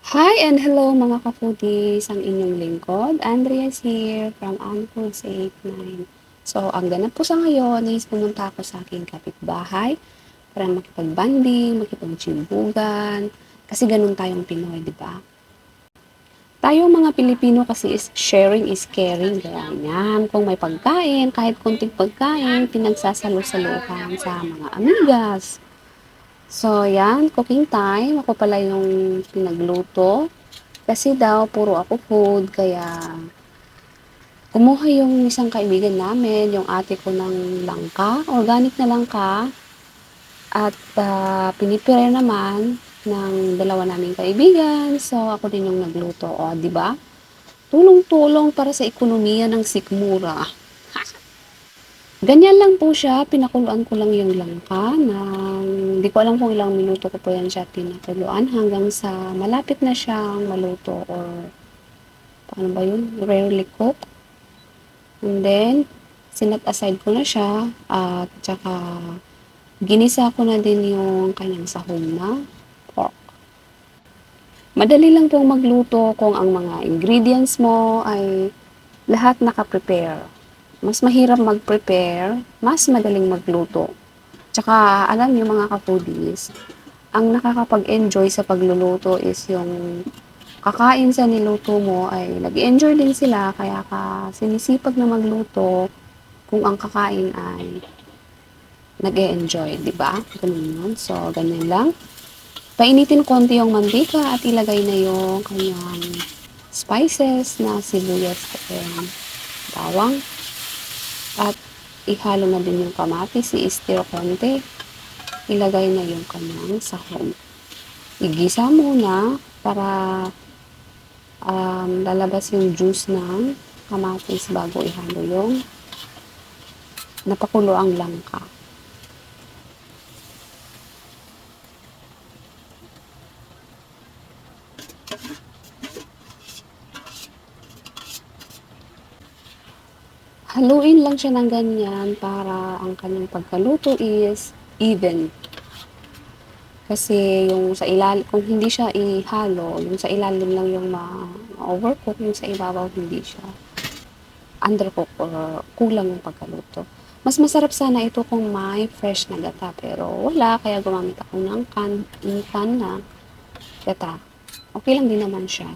Hi and hello mga ka-foodies! Ang inyong lingkod, Andrea's here from Anfoods 89. So, ang ganap po sa ngayon is pumunta ako sa aking kapitbahay para makipag-banding, makipag-chimbugan, kasi ganun tayong Pinoy, di ba? Tayong mga Pilipino kasi is sharing is caring, kaya yan, kung may pagkain, kahit konting pagkain, pinagsasalo-saluhan sa mga amigas. So, yan, cooking time. Ako pala yung pinagluto. Kasi daw, puro ako food, kaya kumuha yung isang kaibigan namin, yung ate ko ng langka, organic na langka, at pinipire naman ng dalawa naming kaibigan. So, ako din yung nagluto. O, di ba? Tulong-tulong para sa ekonomiya ng sikmura. Ganyan lang po siya, pinakuluan ko lang yung langka ng, hindi ko alam kung ilang minuto ko po yan siya pinakuluan hanggang sa malapit na siyang maluto or paano ba yun? Rarely cook. And then, sinat aside ko na siya at saka ginisa ko na din yung kanyang sahog na pork. Madali lang pong magluto kung ang mga ingredients mo ay lahat naka-prepare. Mas mahirap mag-prepare, mas madaling magluto. Tsaka alam niyo mga ka-foodies, ang nakakapag-enjoy sa pagluluto is yung kakain sa niluto mo ay nag-enjoy din sila kaya ka sinisipag na magluto kung ang kakain ay nag-e-enjoy, di ba? Ganun yun. So, ganyan lang. Painitin konti yung mantika at ilagay na yung kanyang spices na sibuyas and bawang. At ihalo na din yung kamatis, i-stir konti. Ilagay na yung kanyang sahog. Igisa muna para lalabas yung juice ng kamatis bago ihalo yung napakulo ang langka. Haluin lang siya ng ganyan para ang kanyang pagkaluto is even. Kasi yung sa ilalim, kung hindi siya ihalo, yung sa ilalim lang yung ma-overcook, yung sa ibabaw hindi siya undercook or kulang yung pagkaluto. Mas masarap sana ito kung may fresh na gata, pero wala, kaya gumamit ako ng can na gata. Okay lang din naman siya.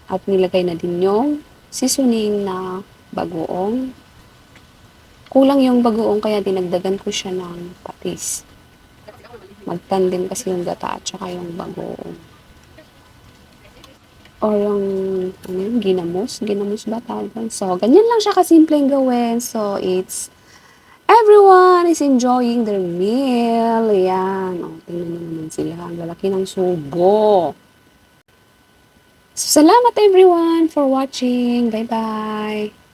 At nilagay na din yung seasoning na bagoong. Kulang yung bagoong kaya dinagdagan ko siya ng patis. Magtandem kasi yung gata at saka yung bagoong. Or yung ano yun, ginamos ba tawag doon? So, ganyan lang siya kasimpleng gawin. So, it's everyone is enjoying their meal. Yan. O, tingnan mo naman sila. Ang lalaki ng subo. So, salamat everyone for watching. Bye-bye.